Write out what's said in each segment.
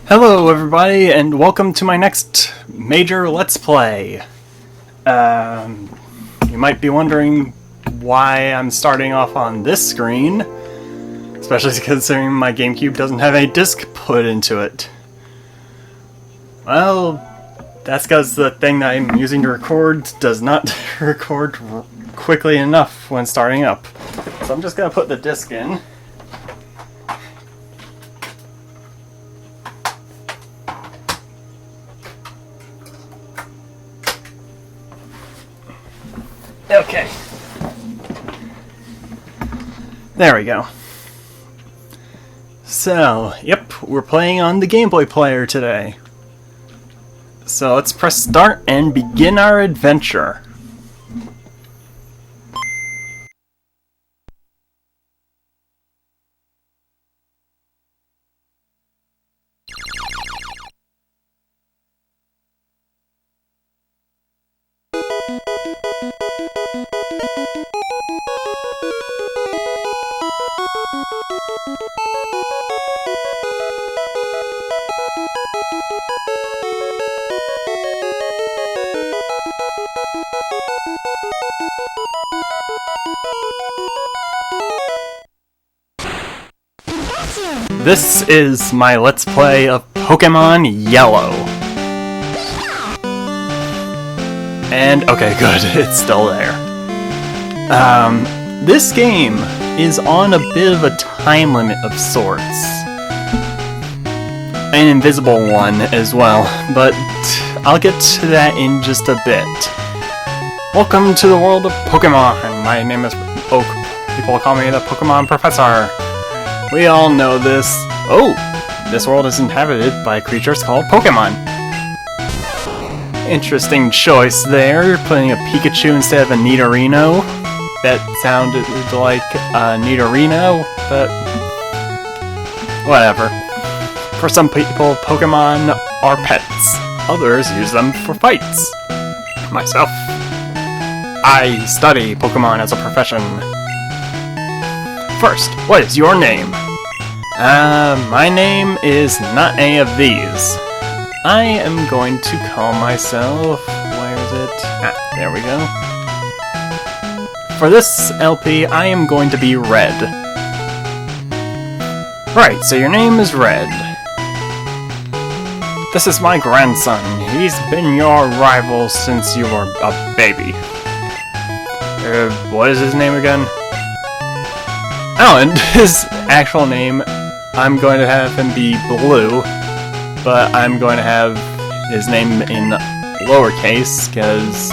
Hello everybody, and welcome to my next major Let's Play. You might be wondering why I'm starting off on this screen, especially considering my GameCube doesn't have any disc put into it. Well, that's because the thing that I'm using to record does not record quickly enough when starting up. So I'm just going to put the disc in. Okay. There we go. So, yep, we're playing on the Game Boy player today. So let's press start and begin our adventure. This is my Let's Play of Pokémon Yellow. And, okay, good, it's still there. This game is on a bit of a time limit of sorts. An invisible one as well, but I'll get to that in just a bit. Welcome to the world of Pokemon. My name is Oak. People call me the Pokemon Professor. We all know this. Oh, this world is inhabited by creatures called Pokemon. Interesting choice there, putting a Pikachu instead of a Nidorino. That sounded like a Nidorino, but whatever. For some people, Pokemon are pets. Others use them for fights. Myself, I study Pokemon as a profession. First, what is your name? My name is not any of these. I am going to call myself... where is it? Ah, there we go. For this LP, I am going to be Red. Right, so your name is Red. This is my grandson. He's been your rival since you were a baby. What is his name again? Oh, and his actual name, I'm going to have him be Blue, but I'm going to have his name in lowercase, because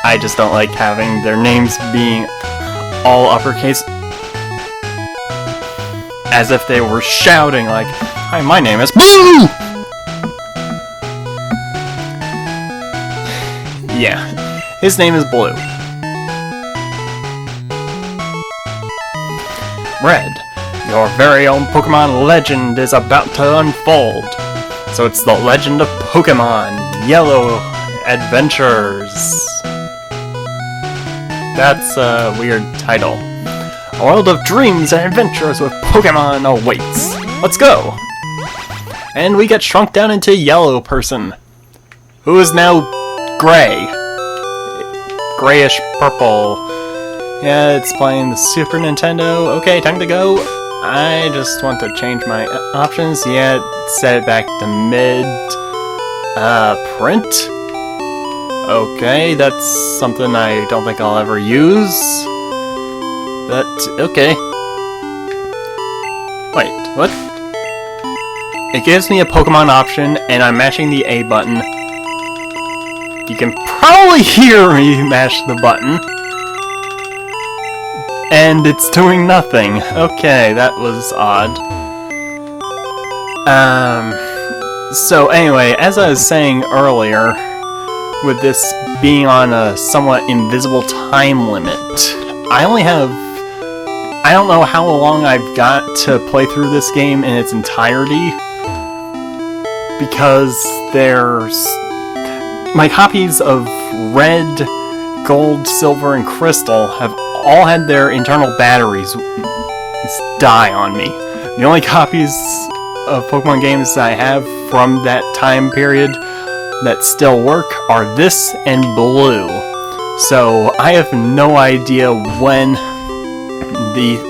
I just don't like having their names being all uppercase, as if they were shouting like, "Hi, my name is Blue!" Yeah, his name is Blue. Red, your very own Pokemon legend is about to unfold. So it's the Legend of Pokémon Yellow Adventures. That's a weird title. A world of dreams and adventures with Pokémon awaits. Let's go! And we get shrunk down into Yellow Person, who is now gray. Grayish purple. Yeah, it's playing the Super Nintendo. Okay, time to go. I just want to change my options. Yeah, set it back to mid. Print? Okay, that's something I don't think I'll ever use. But, okay. Wait, what? It gives me a Pokemon option, and I'm mashing the A button. You can probably hear me mash the button. And it's doing nothing. Okay, that was odd. So anyway, as I was saying earlier, with this being on a somewhat invisible time limit, I don't know how long I've got to play through this game in its entirety, because my copies of Red, Gold, Silver, and Crystal have all had their internal batteries die on me. The only copies of Pokemon games I have from that time period that still work are this and Blue. So I have no idea when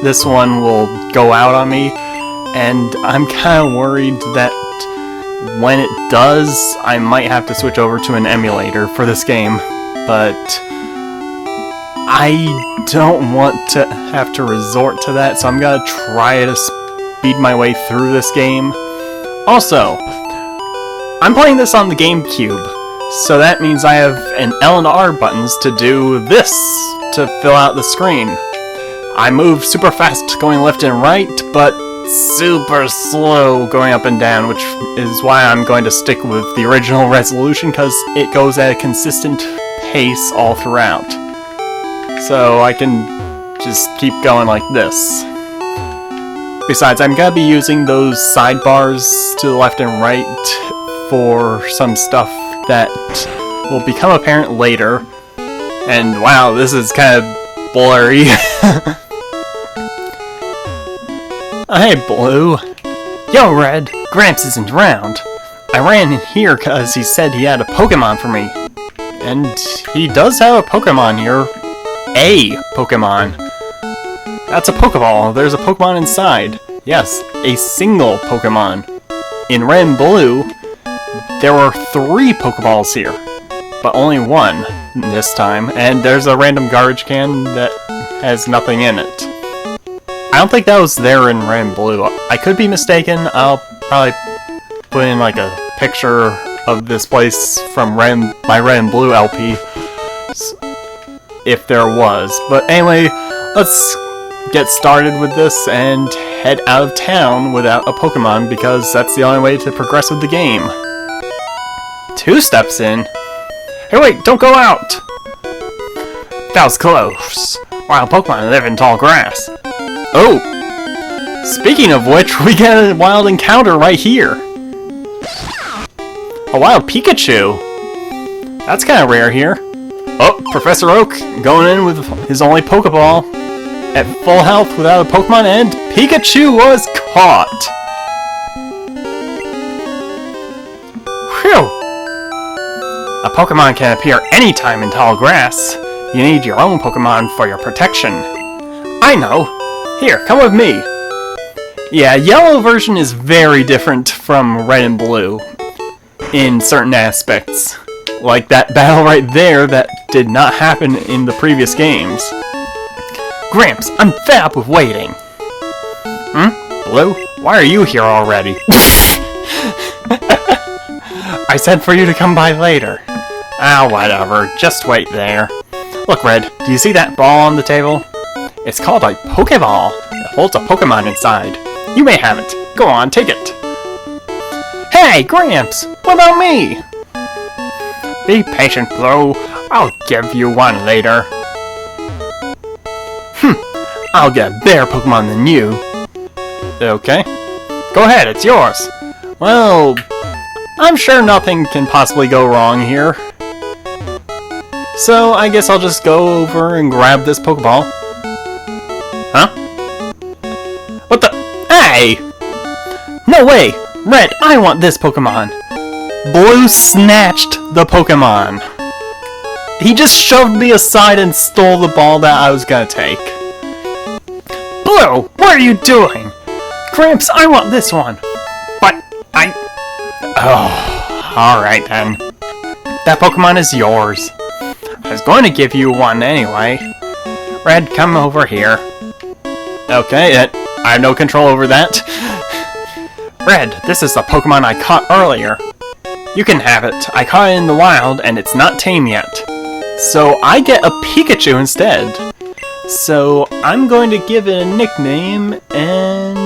this one will go out on me, and I'm kind of worried that when it does, I might have to switch over to an emulator for this game, but I don't want to have to resort to that, so I'm gonna try to speed my way through this game. Also, I'm playing this on the GameCube, so that means I have an L and R buttons to do this, to fill out the screen. I move super fast going left and right, but super slow going up and down, which is why I'm going to stick with the original resolution, because it goes at a consistent pace all throughout. So I can just keep going like this. Besides, I'm going to be using those sidebars to the left and right for some stuff that will become apparent later. And wow, this is kind of blurry. Hey, Blue. Yo, Red. Gramps isn't around. I ran in here because he said he had a Pokemon for me. And he does have a Pokemon here. A Pokemon. That's a Pokeball. There's a Pokemon inside. Yes, a single Pokemon. In Red and Blue, there were 3 Pokeballs here, but only 1 this time, and there's a random garbage can that has nothing in it. I don't think that was there in Red and Blue. I could be mistaken. I'll probably put in like a picture of this place from my Red and Blue LP if there was. But anyway, let's get started with this and head out of town without a Pokemon, because that's the only way to progress with the game. 2 steps in. Hey, wait, don't go out! That was close. Wild Pokemon live in tall grass. Oh! Speaking of which, we get a wild encounter right here. A wild Pikachu. That's kind of rare here. Oh, Professor Oak going in with his only Pokeball at full health without a Pokemon, and Pikachu was caught. Phew! A Pokemon can appear anytime in tall grass. You need your own Pokemon for your protection. I know. Here, come with me. Yeah, Yellow version is very different from Red and Blue in certain aspects. Like that battle right there that did not happen in the previous games. Gramps, I'm fed up with waiting. Blue? Why are you here already? I said for you to come by later. Ah, whatever. Just wait there. Look, Red, do you see that ball on the table? It's called a Pokeball. It holds a Pokemon inside. You may have it. Go on, take it. Hey, Gramps! What about me? Be patient, Blue. I'll give you one later. I'll get a better Pokemon than you. Okay. Go ahead, it's yours. Well, I'm sure nothing can possibly go wrong here. So, I guess I'll just go over and grab this Pokeball. Huh? What the? Hey! No way! Red, I want this Pokemon! Blue snatched the Pokemon. He just shoved me aside and stole the ball that I was gonna take. Blue, what are you doing? Gramps, I want this one. But oh, alright then. That Pokemon is yours. I was going to give you one anyway. Red, come over here. Okay, I have no control over that. Red, this is the Pokemon I caught earlier. You can have it. I caught it in the wild, and it's not tame yet. So I get a Pikachu instead. So I'm going to give it a nickname, and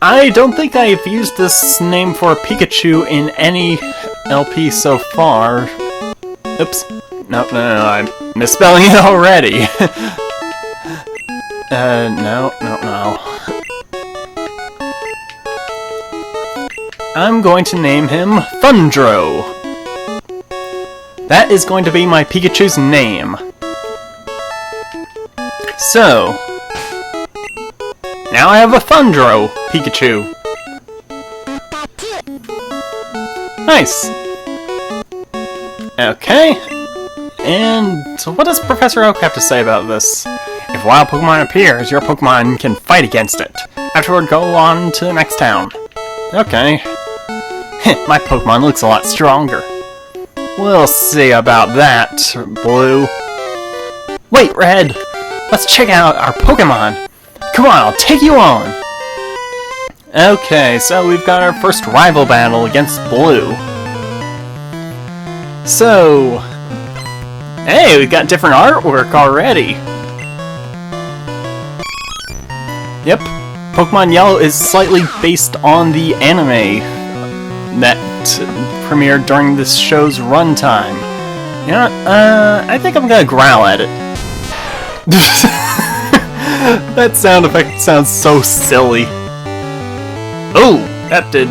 I don't think I've used this name for a Pikachu in any LP so far. Oops. No, I'm misspelling it already. No. I'm going to name him Thundro. That is going to be my Pikachu's name. So, now now I have a Thundro Pikachu. Nice. Okay. And so what does Professor Oak have to say about this? If a wild Pokemon appears, your Pokemon can fight against it. Afterward, go on to the next town. Okay. My Pokemon looks a lot stronger. We'll see about that, Blue. Wait, Red! Let's check out our Pokemon! Come on, I'll take you on! Okay, so we've got our first rival battle against Blue. So... hey, we've got different artwork already! Yep, Pokemon Yellow is slightly based on the anime that premiered during this show's runtime. You know what? I think I'm gonna growl at it. That sound effect sounds so silly. Oh, that did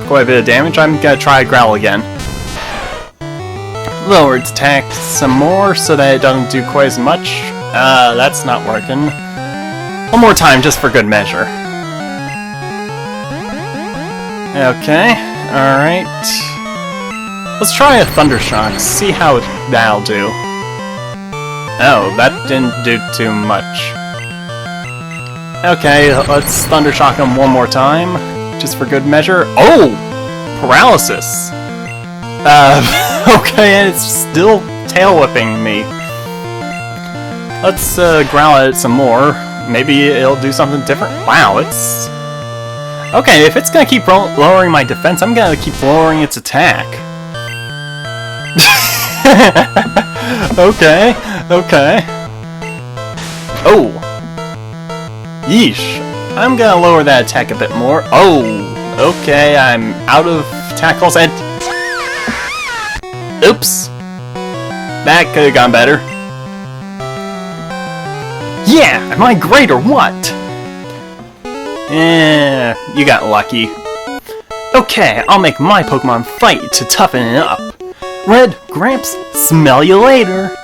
quite a bit of damage. I'm gonna try growl again. Lower its attack some more so that it doesn't do quite as much. That's not working. One more time, just for good measure. Okay, alright. Let's try a Thundershock, see how that'll do. Oh, that didn't do too much. Okay, let's Thundershock him one more time, just for good measure. Oh! Paralysis! Okay, and it's still tail whipping me. Let's growl at it some more. Maybe it'll do something different. Wow, it's... okay, if it's gonna keep lowering my defense, I'm gonna keep lowering its attack. Okay, okay. Oh! Yeesh. I'm gonna lower that attack a bit more. Oh! Okay, I'm out of tackles and... oops! That could've gone better. Yeah! Am I great or what? You got lucky. Okay, I'll make my Pokemon fight to toughen it up. Red, Gramps, smell you later!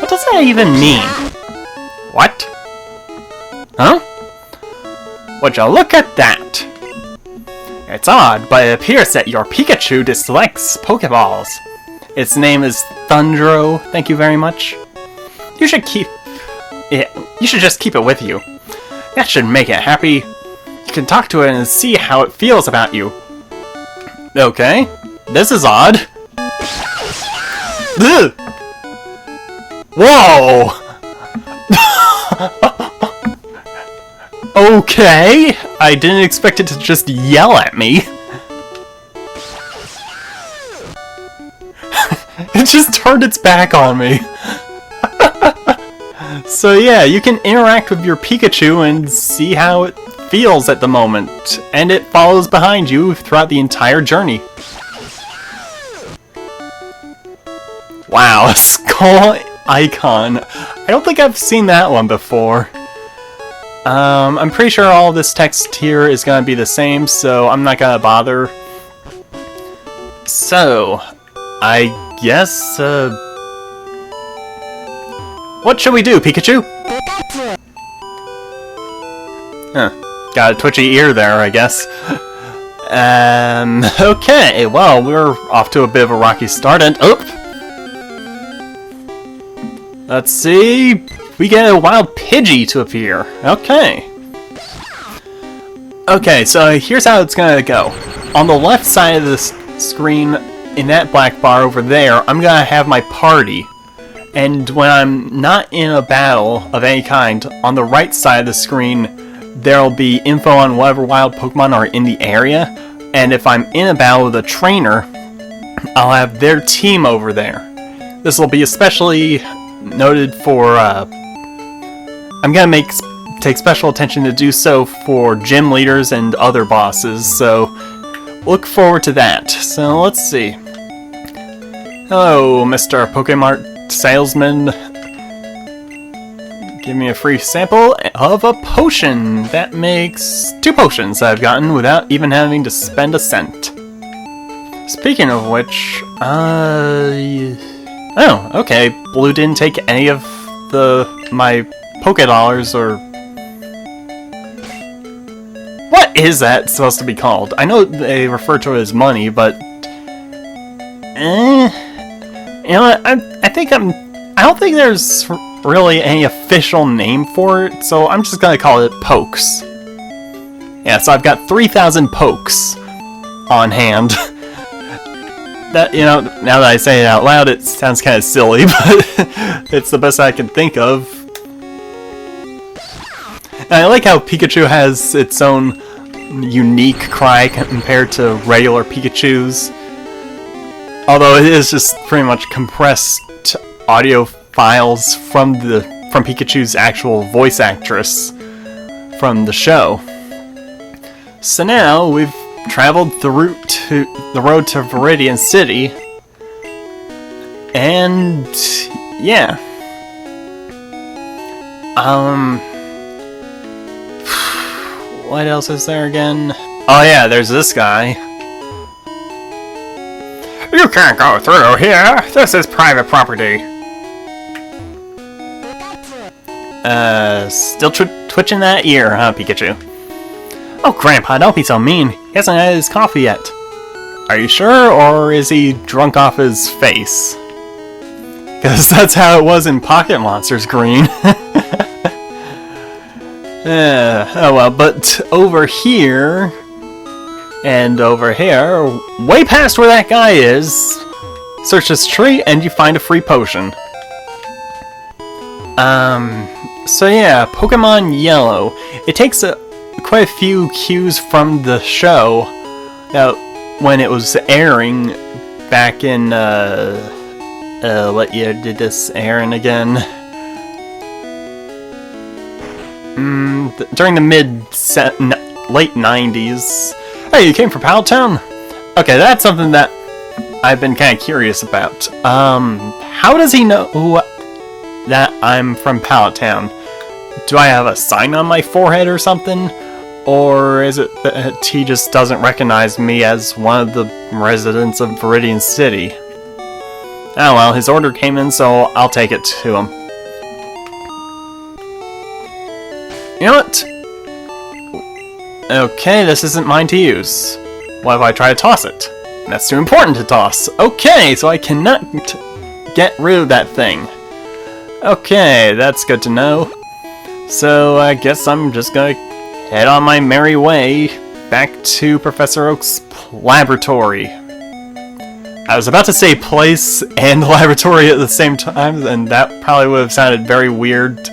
What does that even mean? What? Huh? Would you look at that? It's odd, but it appears that your Pikachu dislikes Pokeballs. Its name is Thundro, thank you very much. You should just keep it with you. That should make it happy. You can talk to it and see how it feels about you. Okay, this is odd. Ugh. Whoa! Okay, I didn't expect it to just yell at me. It just turned its back on me. So yeah, you can interact with your Pikachu and see how it feels at the moment, and it follows behind you throughout the entire journey. Wow, a skull icon. I don't think I've seen that one before. I'm pretty sure all this text here is gonna be the same, so I'm not gonna bother. So, I guess, what should we do, Pikachu? Huh. Got a twitchy ear there, I guess. Okay, well, we're off to a bit of a rocky start, and... oop! Let's see... we get a wild Pidgey to appear. Okay. Okay, so here's how it's gonna go. On the left side of the screen, in that black bar over there, I'm gonna have my party. And when I'm not in a battle of any kind, on the right side of the screen, there'll be info on whatever wild Pokemon are in the area. And if I'm in a battle with a trainer, I'll have their team over there. This will be especially noted for, I'm gonna take special attention to do so for gym leaders and other bosses, so look forward to that. So let's see. Hello, Mr. Pokemart salesman. Give me a free sample of a potion. That makes 2 potions I've gotten without even having to spend a cent. Speaking of which, oh, okay. Blue didn't take any of my $Poké or... What is that supposed to be called? I know they refer to it as money, but... You know what, I don't think there's really any official name for it, so I'm just gonna call it Pokes. Yeah, so I've got 3,000 Pokes on hand. That, you know, now that I say it out loud, it sounds kind of silly, but it's the best I can think of. And I like how Pikachu has its own unique cry compared to regular Pikachus. Although it is just pretty much compressed audio files from Pikachu's actual voice actress from the show. So now we've traveled the road to Viridian City, and yeah. What else is there again? Oh yeah, there's this guy. You can't go through here. This is private property. Still twitching that ear, huh, Pikachu? Oh, Grandpa, don't be so mean. He hasn't had his coffee yet. Are you sure, or is he drunk off his face? Because that's how it was in Pocket Monsters Green. Oh well, but over here, and over here, way past where that guy is, search this tree and you find a free potion. So yeah, Pokémon Yellow. It takes quite a few cues from the show when it was airing back in, what year did this air in again? During the late 90s. Hey, you came from Pallet Town? Okay, that's something that I've been kind of curious about. How does he know that I'm from Pallet Town? Do I have a sign on my forehead or something? Or is it that he just doesn't recognize me as one of the residents of Viridian City? Oh well, his order came in, so I'll take it to him. You know what? Okay, this isn't mine to use. What if I try to toss it? That's too important to toss. Okay, so I cannot get rid of that thing. Okay, that's good to know. So I guess I'm just gonna head on my merry way back to Professor Oak's laboratory. I was about to say place and laboratory at the same time, and that probably would have sounded very weird.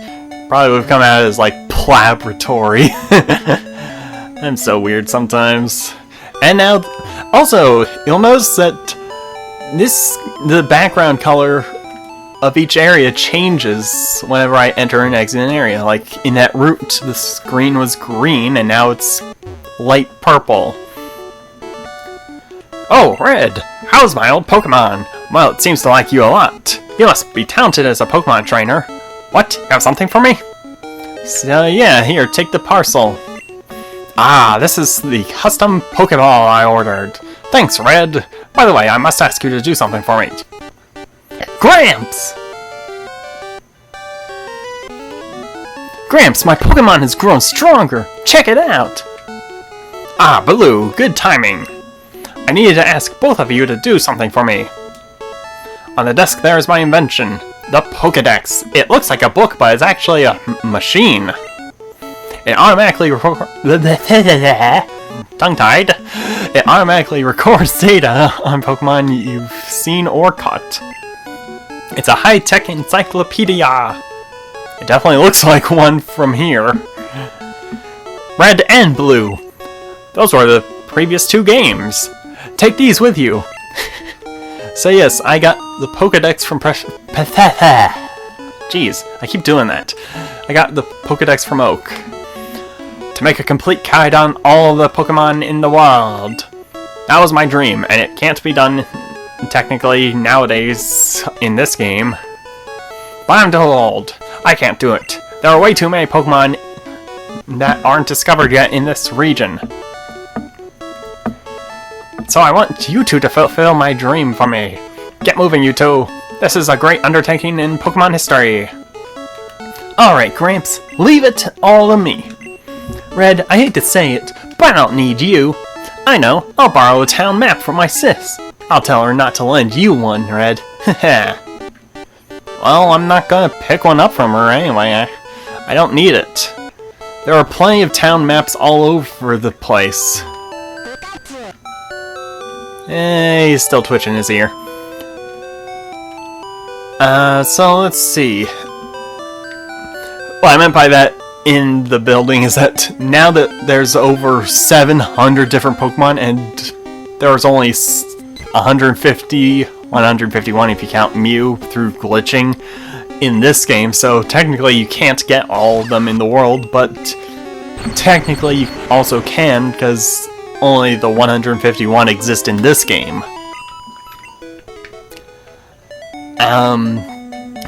Probably would have come out as like laboratory. I'm so weird sometimes. And now, also, you'll notice that the background color of each area changes whenever I enter and exit an area. Like in that route, the screen was green and now it's light purple. Oh, Red! How's my old Pokemon? Well, it seems to like you a lot. You must be talented as a Pokemon trainer. What? You have something for me? So yeah, here, take the parcel. Ah, this is the custom Pokeball I ordered. Thanks, Red. By the way, I must ask you to do something for me. Gramps! Gramps, my Pokemon has grown stronger! Check it out! Ah, Baloo, good timing. I needed to ask both of you to do something for me. On the desk there is my invention, the Pokédex. It looks like a book, but it's actually a machine. It automatically tongue-tied. It automatically records data on Pokemon you've seen or caught. It's a high-tech encyclopedia. It definitely looks like one from here. Red and Blue. Those were the previous two games. Take these with you. So yes, I got the Pokédex from Jeez, I keep doing that. I got the Pokédex from Oak. To make a complete guide on all the Pokemon in the world. That was my dream, and it can't be done technically nowadays in this game. But I'm too old. I can't do it. There are way too many Pokemon that aren't discovered yet in this region. So I want you two to fulfill my dream for me. Get moving, you two. This is a great undertaking in Pokemon history. Alright, Gramps, leave it all to me. Red, I hate to say it, but I don't need you. I know, I'll borrow a town map from my sis. I'll tell her not to lend you one, Red. Haha. Well, I'm not gonna pick one up from her anyway. I don't need it. There are plenty of town maps all over the place. He's still twitching his ear. So let's see. What I meant by that in the building is that now that there's over 700 different Pokemon and there's only 150, 151 if you count Mew through glitching in this game, so technically you can't get all of them in the world, but technically you also can because only the 151 exist in this game.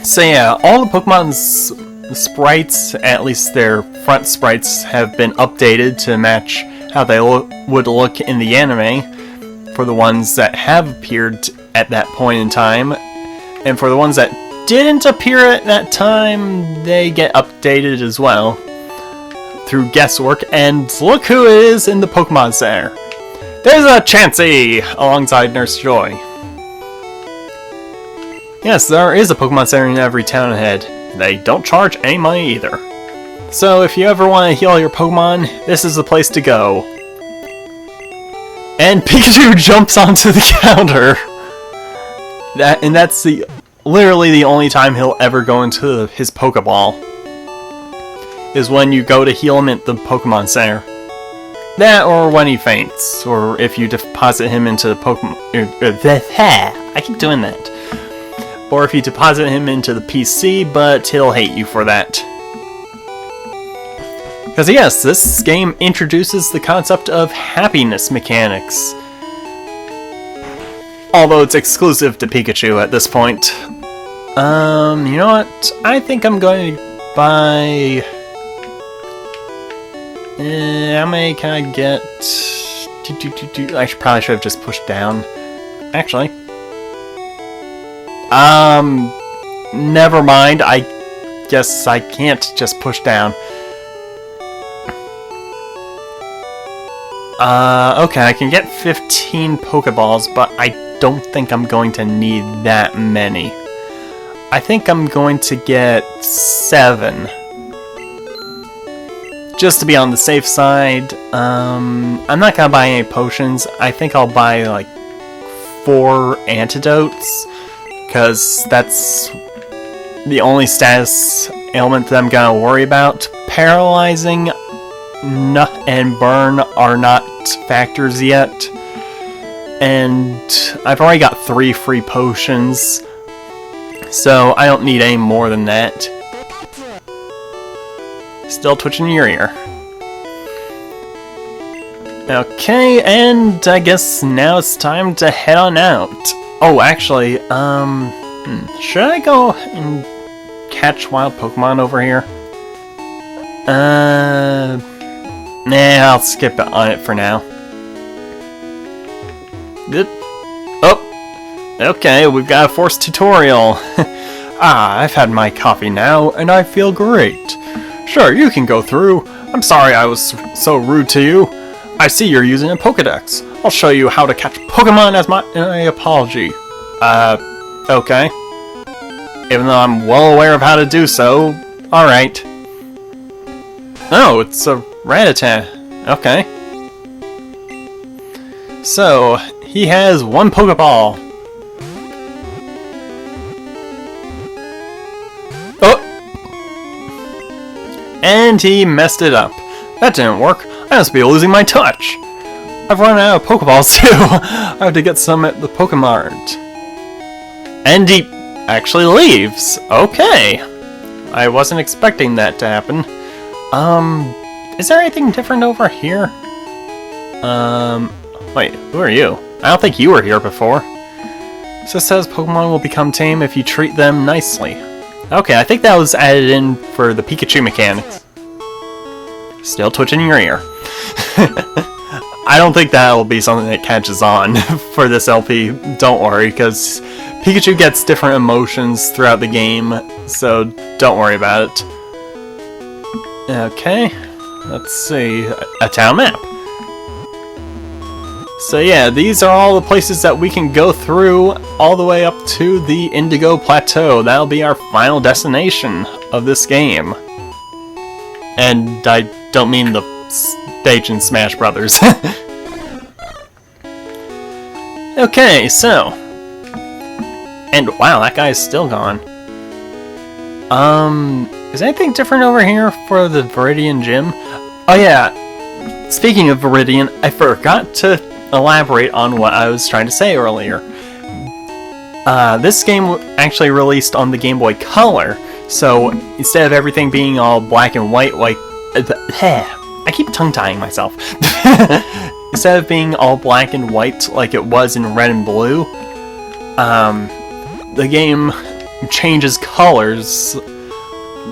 So yeah, all the Pokemon's sprites, at least their front sprites, have been updated to match how they would look in the anime for the ones that have appeared at that point in time. And for the ones that didn't appear at that time, they get updated as well through guesswork. And look who it is in the Pokemon Center. There's a Chansey alongside Nurse Joy. Yes, there is a Pokemon Center in every town ahead. They don't charge any money either. So if you ever want to heal your Pokemon, this is the place to go. And Pikachu jumps onto the counter. That's literally the only time he'll ever go into his Pokeball. Is when you go to heal him at the Pokemon Center. That or when he faints, or if you deposit him into the Pokemon... I keep doing that. Or if you deposit him into the PC, but he'll hate you for that. Because yes, this game introduces the concept of happiness mechanics. Although it's exclusive to Pikachu at this point. You know what? I think I'm going to buy... how many can I get? I probably should have just pushed down. Actually. Never mind. I guess I can't just push down. Okay, I can get 15 Pokeballs, but I don't think I'm going to need that many. I think I'm going to get 7. Just to be on the safe side. I'm not gonna buy any potions. I think I'll buy like 4 antidotes, because that's the only status ailment that I'm gonna worry about. Paralyzing and burn are not factors yet, and I've already got 3 free potions, so I don't need any more than that. Still twitching your ear. Okay, and I guess now it's time to head on out. Oh, actually, should I go and catch wild Pokemon over here? Nah, I'll skip on it for now. Good. Oh, okay, we've got a forced tutorial. I've had my coffee now, and I feel great. Sure, you can go through. I'm sorry I was so rude to you. I see you're using a Pokedex. I'll show you how to catch Pokemon as my apology. Okay. Even though I'm well aware of how to do so. Alright. Oh, it's a Rattata. Okay. So, he has 1 Pokeball. Oh! And he messed it up. That didn't work. I must be losing my touch. I've run out of Pokeballs too. I have to get some at the Pokemart. And he actually leaves. Okay. I wasn't expecting that to happen. Is there anything different over here? Wait, who are you? I don't think you were here before. So it says Pokemon will become tame if you treat them nicely. Okay, I think that was added in for the Pikachu mechanics. Still twitching your ear. I don't think that will be something that catches on for this LP. Don't worry, because Pikachu gets different emotions throughout the game, so don't worry about it. Okay, let's see, a town map. So yeah, these are all the places that we can go through all the way up to the Indigo Plateau. That'll be our final destination of this game. And I don't mean the stage in Smash Brothers. Okay, so. And wow, that guy's still gone. Is anything different over here for the Viridian Gym? Oh yeah, speaking of Viridian, I forgot to elaborate on what I was trying to say earlier. This game actually released on the Game Boy Color, so instead of everything being all black and white, like I keep tongue-tying myself. Instead of being all black and white like it was in Red and Blue, the game changes colors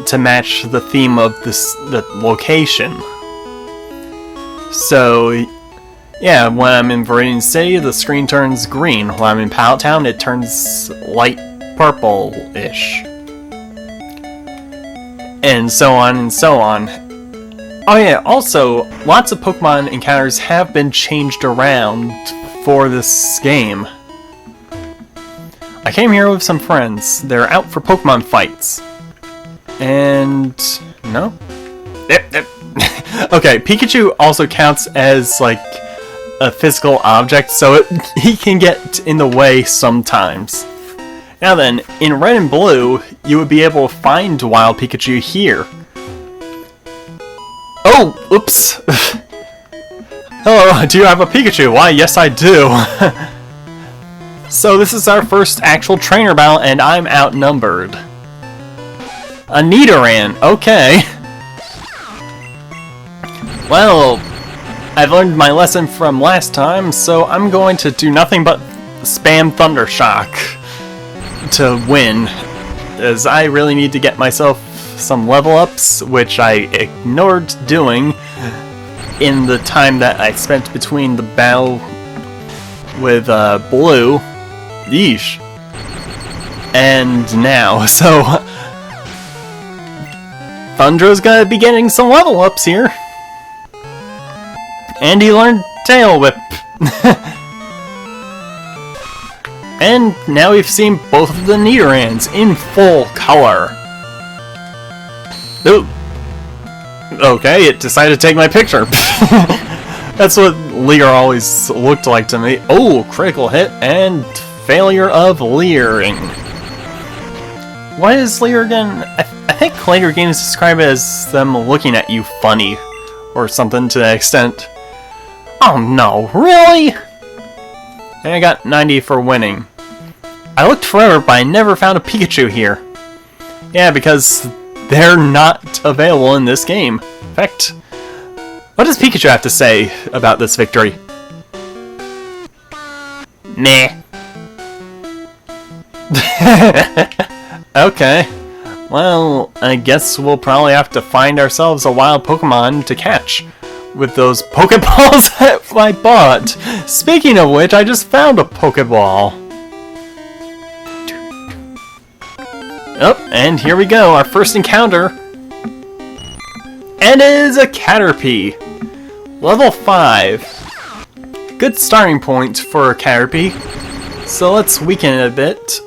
to match the theme of the location. So, yeah, when I'm in Viridian City, the screen turns green. When I'm in Pallet Town, it turns light purple-ish. And so on and so on. Oh yeah, also, lots of Pokemon encounters have been changed around for this game. I came here with some friends. They're out for Pokemon fights. And... no? Yep. Okay, Pikachu also counts as, like, a physical object, so he can get in the way sometimes. Now then, in Red and Blue, you would be able to find Wild Pikachu here. Oh, oops. Hello, do you have a Pikachu? Why, yes I do. So this is our first actual trainer battle, and I'm outnumbered. A Nidoran, okay. Well, I've learned my lesson from last time, so I'm going to do nothing but spam Thundershock to win, as I really need to get myself some level ups, which I ignored doing in the time that I spent between the battle with Blue, yeesh, and now. So Thundra's gonna be getting some level ups here. And he learned Tail Whip. And now we've seen both of the Nidorans in full color. Ooh. Okay, it decided to take my picture. That's what Leer always looked like to me. Oh, critical hit and failure of leering. What is leer again? I think later games describe it as them looking at you funny, or something to that extent. Oh no, really? And I got 90 for winning. I looked forever, but I never found a Pikachu here. Yeah, because they're not available in this game. In fact, what does Pikachu have to say about this victory? Meh. Okay. Well, I guess we'll probably have to find ourselves a wild Pokemon to catch with those Pokeballs that I bought. Speaking of which, I just found a Pokeball. Oh, and here we go, our first encounter. And it is a Caterpie. Level 5. Good starting point for a Caterpie. So let's weaken it a bit.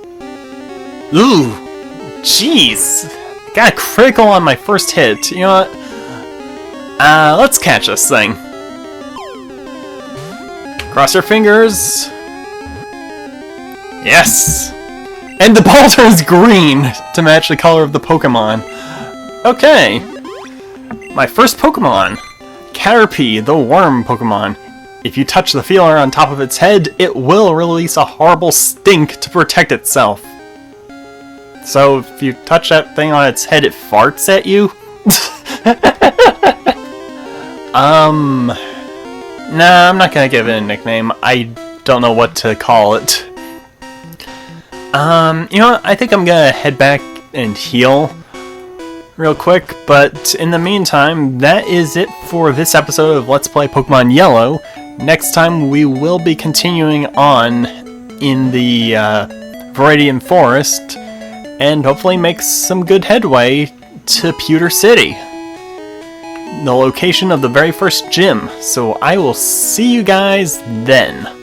Ooh, jeez. Got a critical on my first hit. You know what? Let's catch this thing. Cross your fingers. Yes! And the ball turns green to match the color of the Pokemon. Okay. My first Pokemon. Caterpie, the worm Pokemon. If you touch the feeler on top of its head, it will release a horrible stink to protect itself. So if you touch that thing on its head, it farts at you? Nah, I'm not gonna give it a nickname. I don't know what to call it. You know what? I think I'm gonna head back and heal real quick, but in the meantime, that is it for this episode of Let's Play Pokemon Yellow. Next time, we will be continuing on in the Viridian Forest, and hopefully make some good headway to Pewter City. the location of the very first gym. So I will see you guys then.